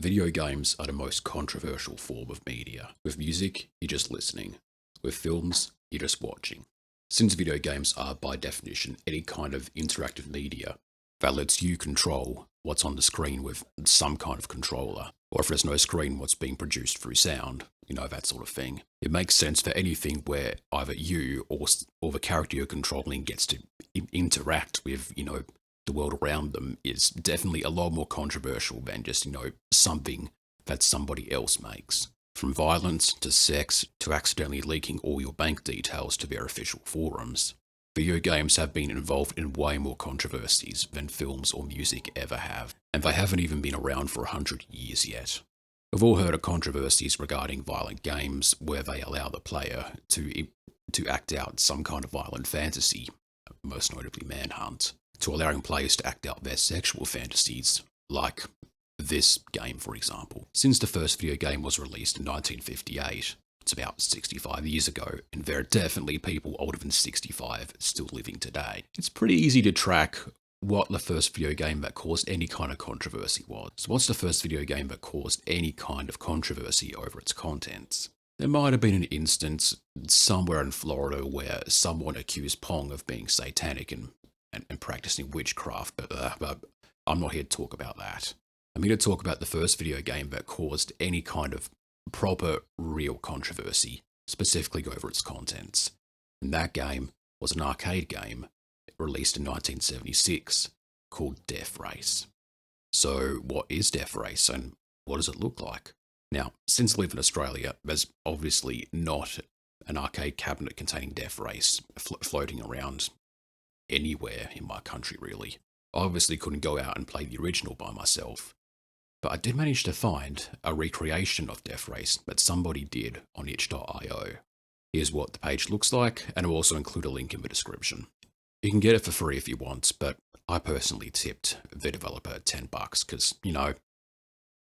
Video games are the most controversial form of media. With music, you're just listening. With films, you're just watching. Since video games are by definition any kind of interactive media that lets you control what's on the screen with some kind of controller, or if there's no screen, what's being produced through sound, that sort of thing. It makes sense for anything where either you or the character you're controlling gets to interact with, the world around them is definitely a lot more controversial than just, something that somebody else makes. From violence to sex to accidentally leaking all your bank details to their official forums. Video games have been involved in way more controversies than films or music ever have, and they haven't even been around for 100 years yet. We've all heard of controversies regarding violent games where they allow the player to act out some kind of violent fantasy, most notably Manhunt, to allowing players to act out their sexual fantasies, like this game, for example. Since the first video game was released in 1958, it's about 65 years ago, and there are definitely people older than 65 still living today. It's pretty easy to track what the first video game that caused any kind of controversy was. So what's the first video game that caused any kind of controversy over its contents? There might have been an instance somewhere in Florida where someone accused Pong of being satanic and practicing witchcraft, but I'm not here to talk about that. I'm here to talk about the first video game that caused any kind of proper, real controversy, specifically over its contents. And that game was an arcade game released in 1976 called Death Race. So what is Death Race and what does it look like? Now, since I live in Australia, there's obviously not an arcade cabinet containing Death Race floating around anywhere in my country, really. I obviously couldn't go out and play the original by myself, but I did manage to find a recreation of Death Race that somebody did on itch.io. Here's what the page looks like, and I'll also include a link in the description. You can get it for free if you want, but I personally tipped the developer $10 because,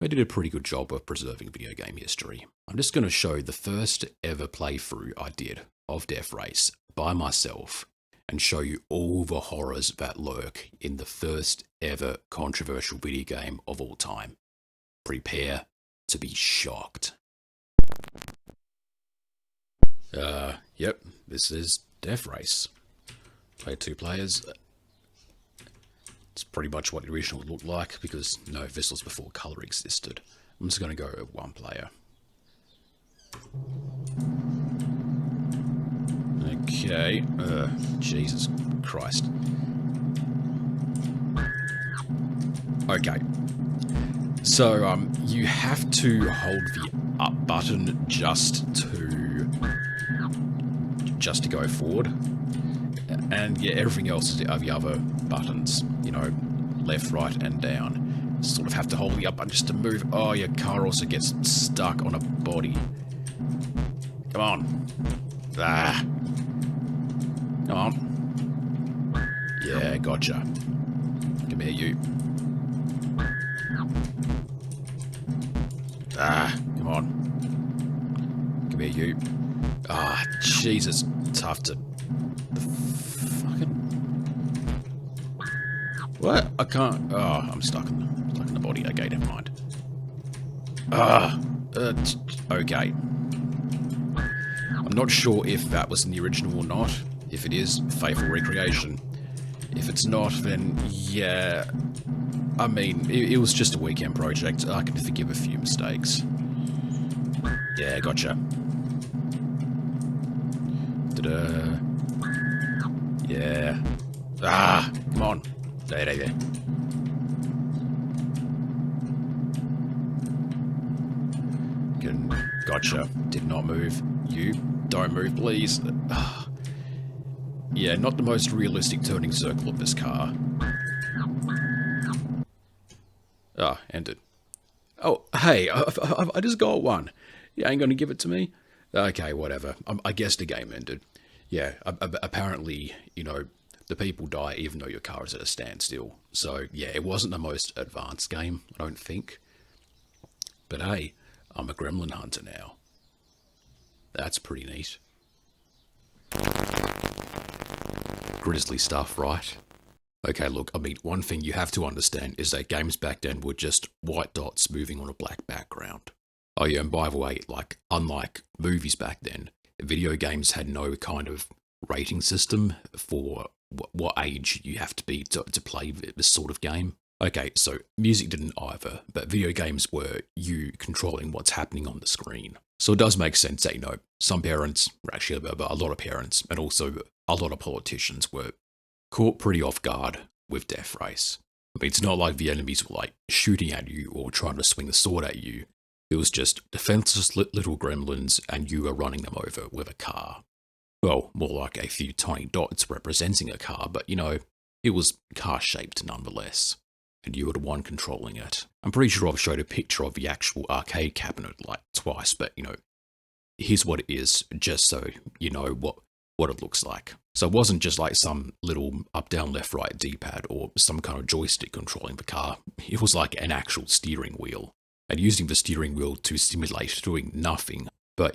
they did a pretty good job of preserving video game history. I'm just going to show the first ever playthrough I did of Death Race by myself and show you all the horrors that lurk in the first ever controversial video game of all time. Prepare to be shocked. Yep, this is Death Race. Play 2 players. It's pretty much what the original looked like because, this was before colour existed. I'm just going to go with 1 player. Okay, Jesus Christ. Okay. So, you have to hold the up button just to go forward. And yeah, everything else are the other buttons, left, right, and down. Sort of have to hold the up button just to move. Oh, your car also gets stuck on a body. Come on. Ah. Come on. Yeah, gotcha. Come here, you. Ah, come on. Come here, you. Ah, Jesus. Tough to... What? I can't... Oh, I'm stuck in the body. Okay, never mind. Okay. I'm not sure if that was in the original or not. If it is, faithful recreation. If it's not, then yeah... I mean, it was just a weekend project. I can forgive a few mistakes. Yeah, gotcha. Ta-da. Yeah. Ah, come on. There. Gotcha. Did not move. You don't move, please. Yeah, not the most realistic turning circle of this car. Ah, ended. Oh, hey, I just got 1. You ain't gonna give it to me? Okay, whatever. I guess the game ended. Yeah, apparently, the people die even though your car is at a standstill. So, yeah, it wasn't the most advanced game, I don't think. But hey, I'm a gremlin hunter now. That's pretty neat. Grisly stuff, right? Okay, look, I mean, one thing you have to understand is that games back then were just white dots moving on a black background. Oh yeah, and by the way, like, unlike movies back then, video games had no kind of rating system for what age you have to be to play this sort of game. Okay, so music didn't either, but video games were you controlling what's happening on the screen. So it does make sense that, some parents, actually a lot of parents, and also a lot of politicians were caught pretty off guard with Death Race. I mean, it's not like the enemies were like shooting at you or trying to swing the sword at you. It was just defenseless little gremlins and you were running them over with a car. Well, more like a few tiny dots representing a car, but it was car-shaped nonetheless. And you were the one controlling it. I'm pretty sure I've showed a picture of the actual arcade cabinet like twice, but here's what it is, just so you know what it looks like. So it wasn't just like some little up, down, left, right D-pad or some kind of joystick controlling the car. It was like an actual steering wheel. And using the steering wheel to simulate doing nothing but,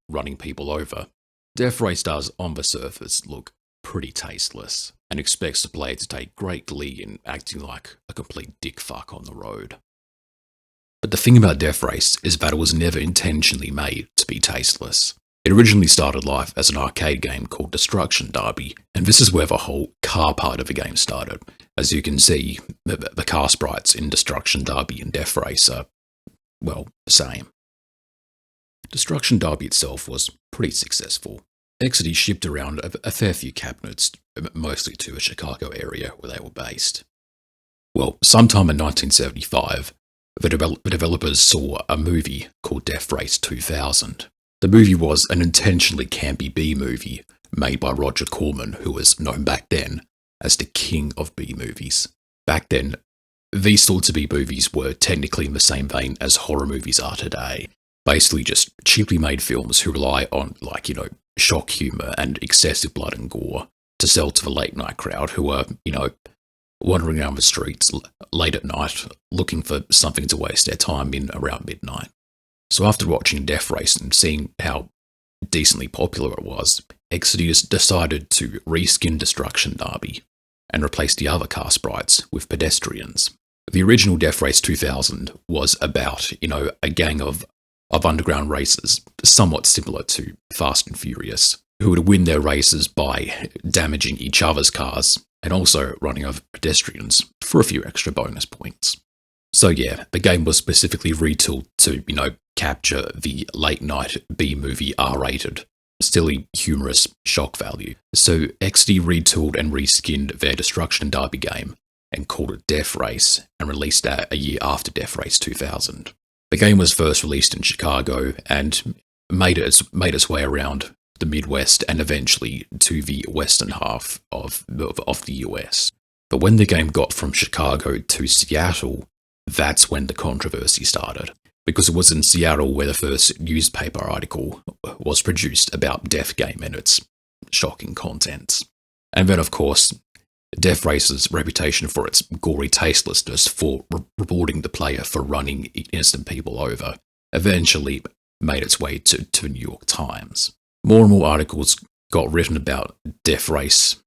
running people over. Death Race does, on the surface, look pretty tasteless, and expects the player to take great glee in acting like a complete dick fuck on the road. But the thing about Death Race is that it was never intentionally made to be tasteless. It originally started life as an arcade game called Destruction Derby, and this is where the whole car part of the game started. As you can see, the car sprites in Destruction Derby and Death Race are, well, the same. Destruction Derby itself was pretty successful. Exidy shipped around a fair few cabinets, mostly to the Chicago area where they were based. Well, sometime in 1975, the developers saw a movie called Death Race 2000. The movie was an intentionally campy B-movie made by Roger Corman, who was known back then as the king of B-movies. Back then, these sorts of B-movies were technically in the same vein as horror movies are today. Basically just cheaply made films who rely on, shock humour and excessive blood and gore to sell to the late night crowd who are, wandering around the streets late at night looking for something to waste their time in around midnight. So after watching Death Race and seeing how decently popular it was, Exodus decided to reskin Destruction Derby and replace the other car sprites with pedestrians. The original Death Race 2000 was about, a gang of underground racers, somewhat similar to Fast and Furious, who would win their races by damaging each other's cars and also running over pedestrians for a few extra bonus points. So yeah, the game was specifically retooled to, capture the late-night B-movie R-rated, silly, humorous shock value. So XD retooled and reskinned their Destruction Derby game and called it Death Race and released that a year after Death Race 2000. The game was first released in Chicago and made its way around the Midwest and eventually to the western half of the US. But when the game got from Chicago to Seattle, that's when the controversy started. Because it was in Seattle where the first newspaper article was produced about Death Game and its shocking contents. And then, of course, Death Race's reputation for its gory tastelessness for rewarding the player for running innocent people over eventually made its way to New York Times. More and more articles got written about Death Race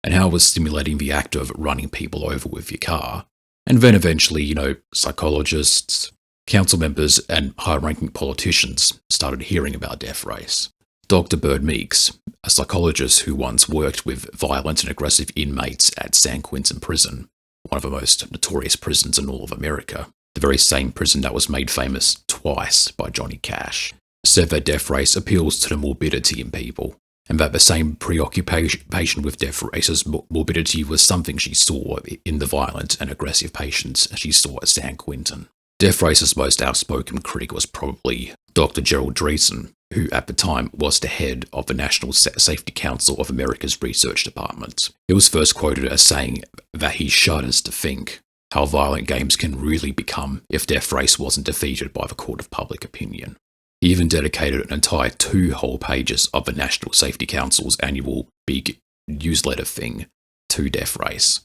and how it was stimulating the act of running people over with your car. And then eventually, psychologists, council members, and high-ranking politicians started hearing about Death Race. Dr. Bird Meeks, a psychologist who once worked with violent and aggressive inmates at San Quentin Prison, one of the most notorious prisons in all of America, the very same prison that was made famous twice by Johnny Cash, said that Death Race appeals to the morbidity in people, and that the same preoccupation with Death Race's morbidity was something she saw in the violent and aggressive patients she saw at San Quentin. Death Race's most outspoken critic was probably Dr. Gerald Dreesen, who at the time was the head of the National Safety Council of America's research department. He was first quoted as saying that he shudders to think how violent games can really become if Death Race wasn't defeated by the court of public opinion. He even dedicated an entire 2 whole pages of the National Safety Council's annual big newsletter thing to Death Race,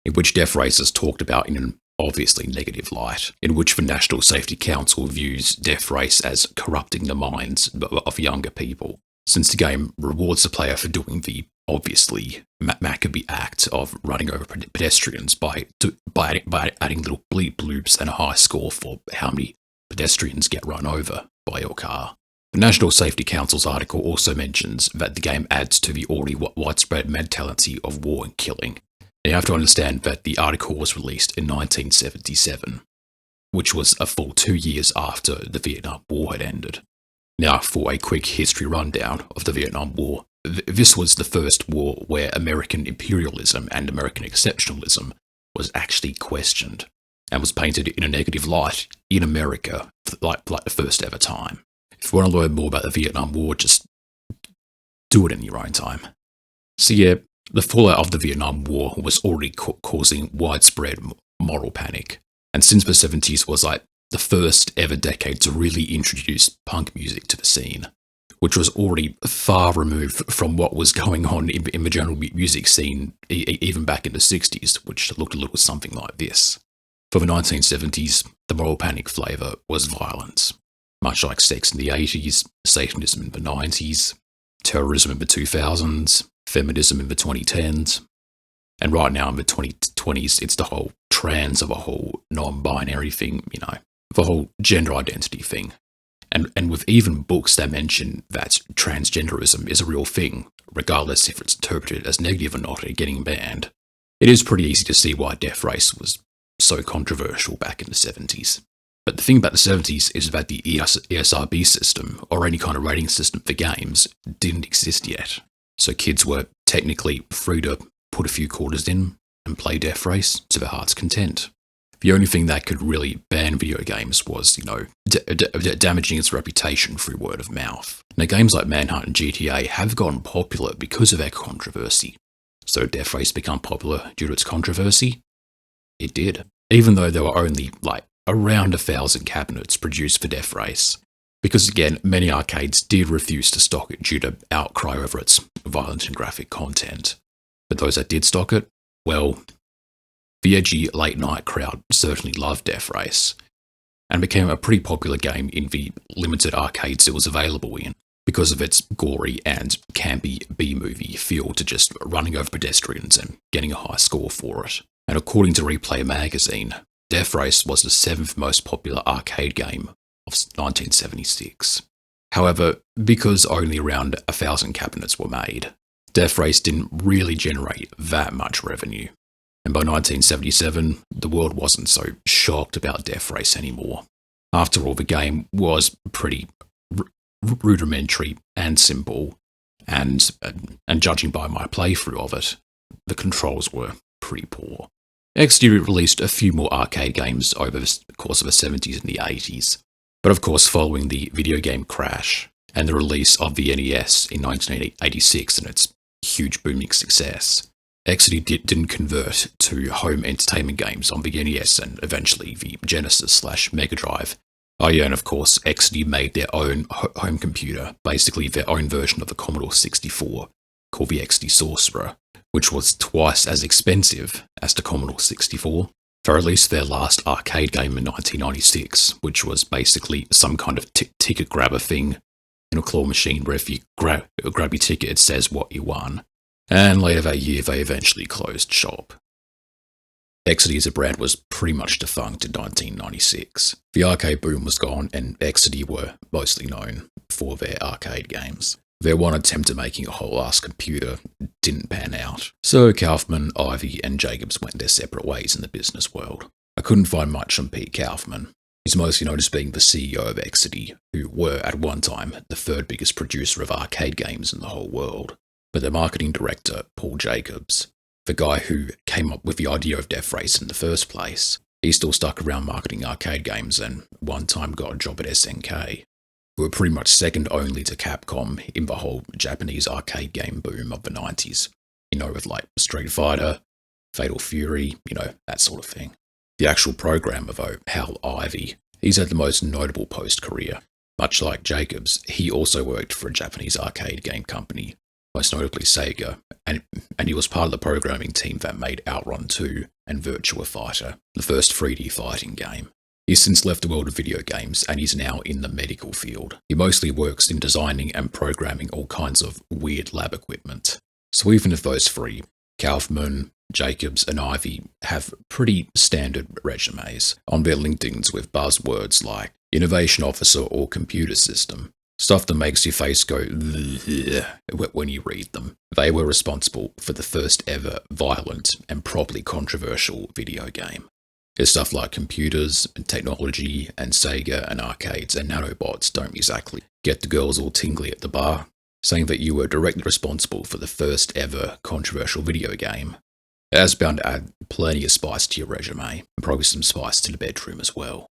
in which Death Race is talked about in an obviously negative light, in which the National Safety Council views Death Race as corrupting the minds of younger people, since the game rewards the player for doing the obviously Maccabee act of running over pedestrians by adding little bleep bloops and a high score for how many pedestrians get run over by your car. The National Safety Council's article also mentions that the game adds to the already widespread mentality of war and killing. You have to understand that the article was released in 1977, which was a full 2 years after the Vietnam War had ended. Now, for a quick history rundown of the Vietnam War, this was the first war where American imperialism and American exceptionalism was actually questioned and was painted in a negative light in America like the first ever time. If you want to learn more about the Vietnam War, just do it in your own time. So yeah, the fallout of the Vietnam War was already causing widespread moral panic. And since the 70s was like the first ever decade to really introduce punk music to the scene, which was already far removed from what was going on in the general music scene even back in the 60s, which looked a little something like this. For the 1970s, the moral panic flavour was violence. Much like sex in the 80s, Satanism in the 90s, terrorism in the 2000s, feminism in the 2010s, and right now in the 2020s, it's the whole trans or the whole non-binary thing, the whole gender identity thing. And with even books that mention that transgenderism is a real thing, regardless if it's interpreted as negative or not, and getting banned, it is pretty easy to see why Death Race was so controversial back in the 70s. But the thing about the 70s is that the ESRB system, or any kind of rating system for games, didn't exist yet. So kids were technically free to put a few quarters in and play Death Race to their heart's content. The only thing that could really ban video games was, damaging its reputation through word of mouth. Now, games like Manhunt and GTA have gotten popular because of their controversy. So did Death Race become popular due to its controversy? It did. Even though there were only, around 1,000 cabinets produced for Death Race. Because again, many arcades did refuse to stock it due to outcry over its violent and graphic content. But those that did stock it, well, the edgy late-night crowd certainly loved Death Race, and became a pretty popular game in the limited arcades it was available in, because of its gory and campy B-movie feel to just running over pedestrians and getting a high score for it. And according to Replay magazine, Death Race was the 7th most popular arcade game of 1976. However, because only around 1,000 cabinets were made, Death Race didn't really generate that much revenue. And by 1977, the world wasn't so shocked about Death Race anymore. After all, the game was pretty rudimentary and simple, and judging by my playthrough of it, the controls were pretty poor. XD released a few more arcade games over the course of the 70s and the 80s, but of course following the video game crash and the release of the NES in 1986 and its huge booming success, XD didn't convert to home entertainment games on the NES and eventually the Genesis/Mega Drive. Oh yeah, and of course XD made their own home computer, basically their own version of the Commodore 64, called the XD Sorcerer, which was twice as expensive as the Commodore 64. They released their last arcade game in 1996, which was basically some kind of ticket grabber thing in a claw machine where if you grab your ticket, it says what you won. And later that year, they eventually closed shop. XD as a brand was pretty much defunct in 1996. The arcade boom was gone, and XD were mostly known for their arcade games. Their one attempt at making a whole-ass computer didn't pan out, so Kaufman, Ivy, and Jacobs went their separate ways in the business world. I couldn't find much on Pete Kaufman. He's mostly known as being the CEO of XD, who were at one time the third biggest producer of arcade games in the whole world. But their marketing director, Paul Jacobs, the guy who came up with the idea of Death Race in the first place, he still stuck around marketing arcade games and one time got a job at SNK, who were pretty much second only to Capcom in the whole Japanese arcade game boom of the 90s. With Street Fighter, Fatal Fury, that sort of thing. The actual programmer though, Hal Ivey, he's had the most notable post-career. Much like Jacobs, he also worked for a Japanese arcade game company, most notably Sega, and he was part of the programming team that made Outrun 2 and Virtua Fighter, the first 3D fighting game. He's since left the world of video games and he's now in the medical field. He mostly works in designing and programming all kinds of weird lab equipment. So even if those three, Kaufman, Jacobs, and Ivy, have pretty standard resumes on their LinkedIns with buzzwords like innovation officer or computer system, stuff that makes your face go when you read them, they were responsible for the first ever violent and properly controversial video game. It's stuff like computers and technology and Sega and arcades and nanobots don't exactly get the girls all tingly at the bar, saying that you were directly responsible for the first ever controversial video game. That's bound to add plenty of spice to your resume, and probably some spice to the bedroom as well.